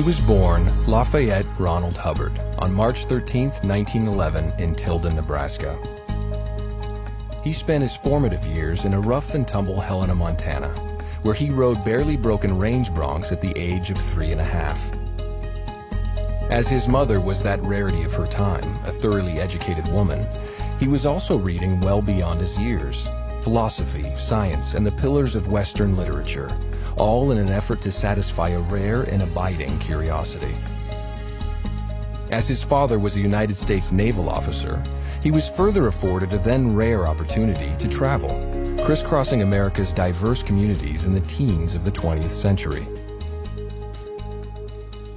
was born Lafayette Ronald Hubbard on March 13, 1911 in Tilden, Nebraska. He spent his formative years in a rough-and-tumble Helena, Montana, where he rode barely broken range broncs at the age of 3.5. As his mother was that rarity of her time, a thoroughly educated woman, he was also reading well beyond his years, philosophy, science, and the pillars of Western literature, all in an effort to satisfy a rare and abiding curiosity. As his father was a United States naval officer, he was further afforded a then rare opportunity to travel, crisscrossing America's diverse communities in the teens of the 20th century.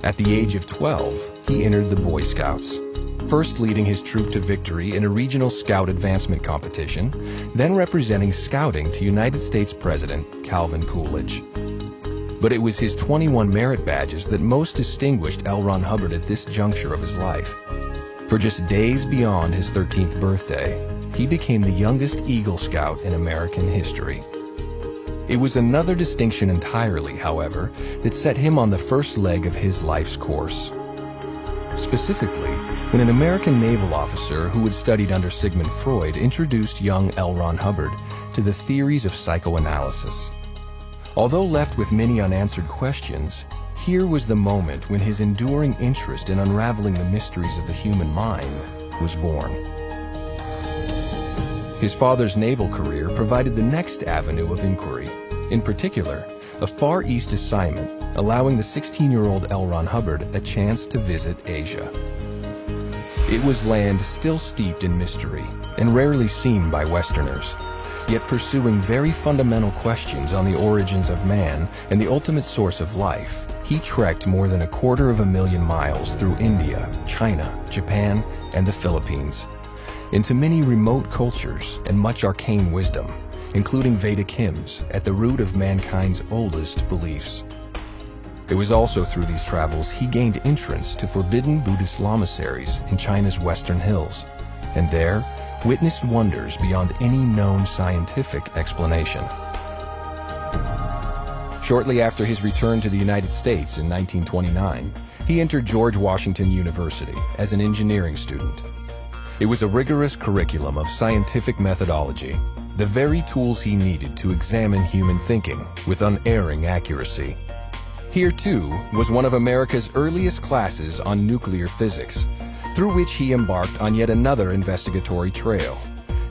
At the age of 12, he entered the Boy Scouts, first leading his troop to victory in a regional scout advancement competition, then representing scouting to United States President Calvin Coolidge. But it was his 21 merit badges that most distinguished L. Ron Hubbard at this juncture of his life. For just days beyond his 13th birthday, he became the youngest Eagle Scout in American history. It was another distinction entirely, however, that set him on the first leg of his life's course. Specifically, when an American naval officer who had studied under Sigmund Freud introduced young L. Ron Hubbard to the theories of psychoanalysis. Although left with many unanswered questions, here was the moment when his enduring interest in unraveling the mysteries of the human mind was born. His father's naval career provided the next avenue of inquiry, in particular, a Far East assignment allowing the 16-year-old L. Ron Hubbard a chance to visit Asia. It was land still steeped in mystery and rarely seen by Westerners, yet pursuing very fundamental questions on the origins of man and the ultimate source of life. He trekked more than 250,000 miles through India, China, Japan, and the Philippines, into many remote cultures and much arcane wisdom, including Vedic hymns at the root of mankind's oldest beliefs. It was also through these travels he gained entrance to forbidden Buddhist lamaseries in China's western hills, and there witnessed wonders beyond any known scientific explanation. Shortly after his return to the United States in 1929, he entered George Washington University as an engineering student. It was a rigorous curriculum of scientific methodology, the very tools he needed to examine human thinking with unerring accuracy. Here, too, was one of America's earliest classes on nuclear physics, through which he embarked on yet another investigatory trail,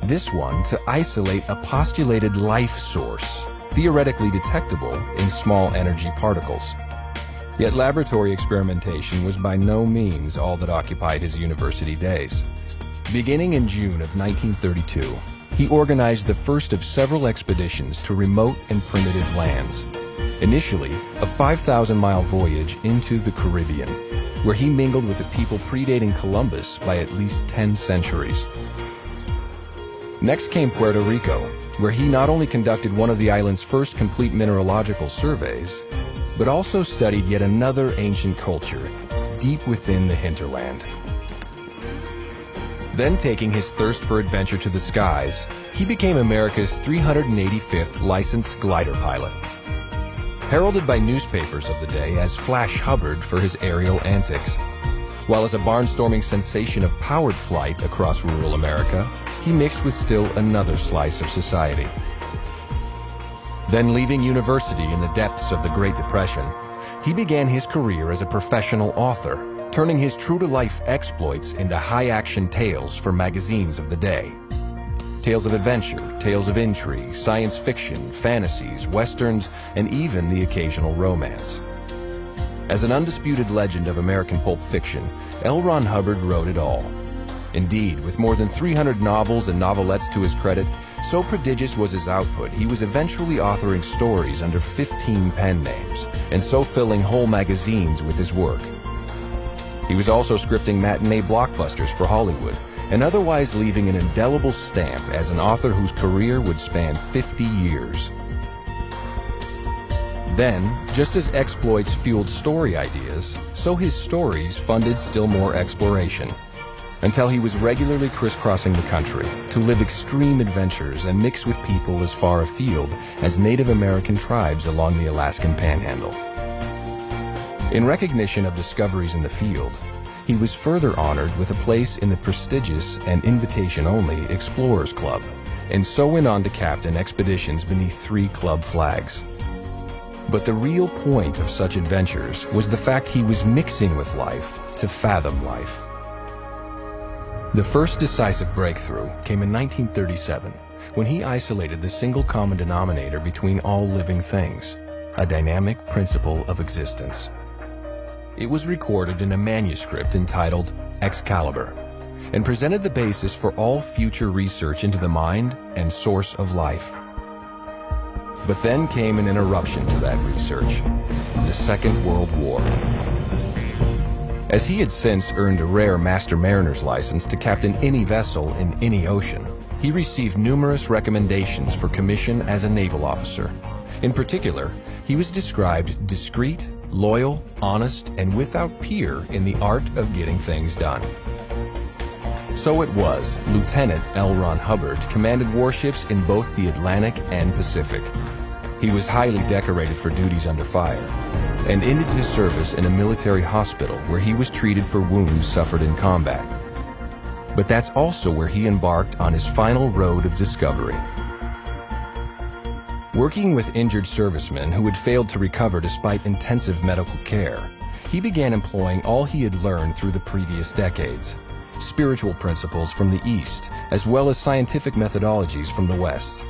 this one to isolate a postulated life source, theoretically detectable in small energy particles. Yet laboratory experimentation was by no means all that occupied his university days. Beginning in June of 1932, he organized the first of several expeditions to remote and primitive lands. Initially, a 5,000-mile voyage into the Caribbean, where he mingled with a people predating Columbus by at least 10 centuries. Next came Puerto Rico, where he not only conducted one of the island's first complete mineralogical surveys, but also studied yet another ancient culture deep within the hinterland. Then, taking his thirst for adventure to the skies, he became America's 385th licensed glider pilot. Heralded by newspapers of the day as Flash Hubbard for his aerial antics, while as a barnstorming sensation of powered flight across rural America, he mixed with still another slice of society. Then, leaving university in the depths of the Great Depression, he began his career as a professional author, turning his true-to-life exploits into high-action tales for magazines of the day. Tales of adventure, tales of intrigue, science fiction, fantasies, westerns, and even the occasional romance. As an undisputed legend of American pulp fiction, L. Ron Hubbard wrote it all. Indeed, with more than 300 novels and novelettes to his credit, so prodigious was his output, he was eventually authoring stories under 15 pen names, and so filling whole magazines with his work. He was also scripting matinee blockbusters for Hollywood, and otherwise leaving an indelible stamp as an author whose career would span 50 years. Then, just as exploits fueled story ideas, so his stories funded still more exploration, until he was regularly crisscrossing the country to live extreme adventures and mix with people as far afield as Native American tribes along the Alaskan Panhandle. In recognition of discoveries in the field, he was further honored with a place in the prestigious and invitation-only Explorers Club, and so went on to captain expeditions beneath 3 club flags. But the real point of such adventures was the fact he was mixing with life to fathom life. The first decisive breakthrough came in 1937, when he isolated the single common denominator between all living things, a dynamic principle of existence. It was recorded in a manuscript entitled Excalibur, and presented the basis for all future research into the mind and source of life. But then came an interruption to that research, the Second World War. As he had since earned a rare Master Mariner's license to captain any vessel in any ocean, he received numerous recommendations for commission as a naval officer. In particular, he was described discreet, loyal, honest, and without peer in the art of getting things done. So it was, Lieutenant L. Ron Hubbard commanded warships in both the Atlantic and Pacific. He was highly decorated for duties under fire, and ended his service in a military hospital where he was treated for wounds suffered in combat. But that's also where he embarked on his final road of discovery. Working with injured servicemen who had failed to recover despite intensive medical care, he began employing all he had learned through the previous decades, spiritual principles from the East, as well as scientific methodologies from the West.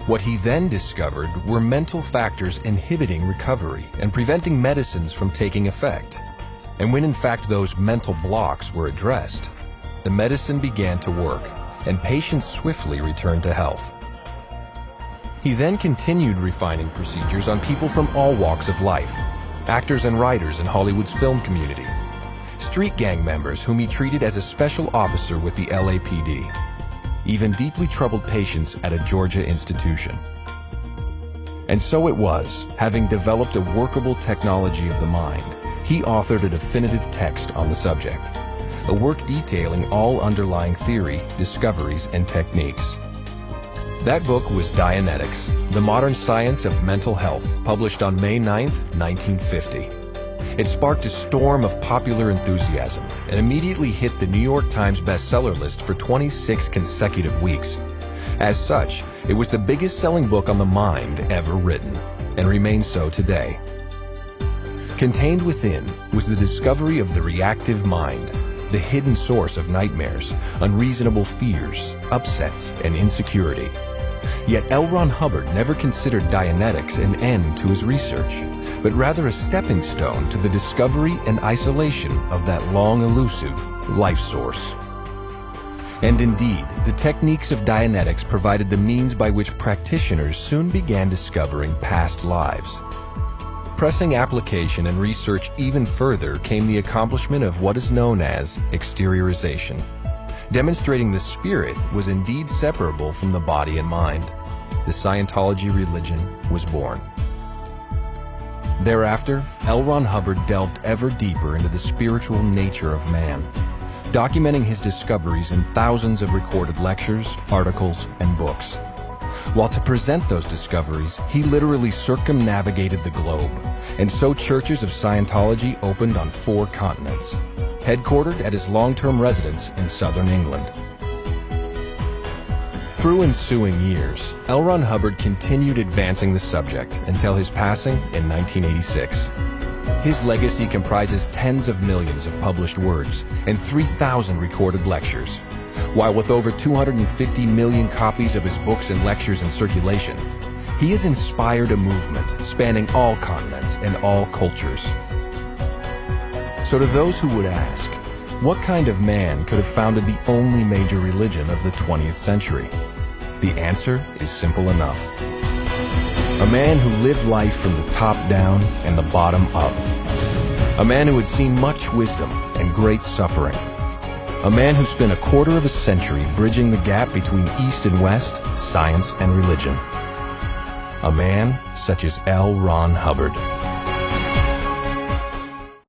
What he then discovered were mental factors inhibiting recovery and preventing medicines from taking effect. And when in fact those mental blocks were addressed, the medicine began to work, and patients swiftly returned to health. He then continued refining procedures on people from all walks of life, actors and writers in Hollywood's film community, street gang members whom he treated as a special officer with the LAPD, even deeply troubled patients at a Georgia institution. And so it was, having developed a workable technology of the mind, he authored a definitive text on the subject, a work detailing all underlying theory, discoveries, and techniques. That book was Dianetics, The Modern Science of Mental Health, published on May 9, 1950. It sparked a storm of popular enthusiasm and immediately hit the New York Times bestseller list for 26 consecutive weeks. As such, it was the biggest-selling book on the mind ever written, and remains so today. Contained within was the discovery of the reactive mind, the hidden source of nightmares, unreasonable fears, upsets, and insecurity. Yet L. Ron Hubbard never considered Dianetics an end to his research, but rather a stepping stone to the discovery and isolation of that long elusive life source. And indeed, the techniques of Dianetics provided the means by which practitioners soon began discovering past lives. Pressing application and research even further came the accomplishment of what is known as exteriorization, demonstrating the spirit was indeed separable from the body and mind. The Scientology religion was born. Thereafter, L. Ron Hubbard delved ever deeper into the spiritual nature of man, documenting his discoveries in thousands of recorded lectures, articles, and books. While to present those discoveries, he literally circumnavigated the globe, and so churches of Scientology opened on 4 continents, headquartered at his long-term residence in southern England. Through ensuing years, L. Ron Hubbard continued advancing the subject until his passing in 1986. His legacy comprises tens of millions of published words and 3,000 recorded lectures, while with over 250 million copies of his books and lectures in circulation, he has inspired a movement spanning all continents and all cultures. So to those who would ask, what kind of man could have founded the only major religion of the 20th century? The answer is simple enough. A man who lived life from the top down and the bottom up. A man who had seen much wisdom and great suffering. A man who spent a quarter of a century bridging the gap between East and West, science and religion. A man such as L. Ron Hubbard.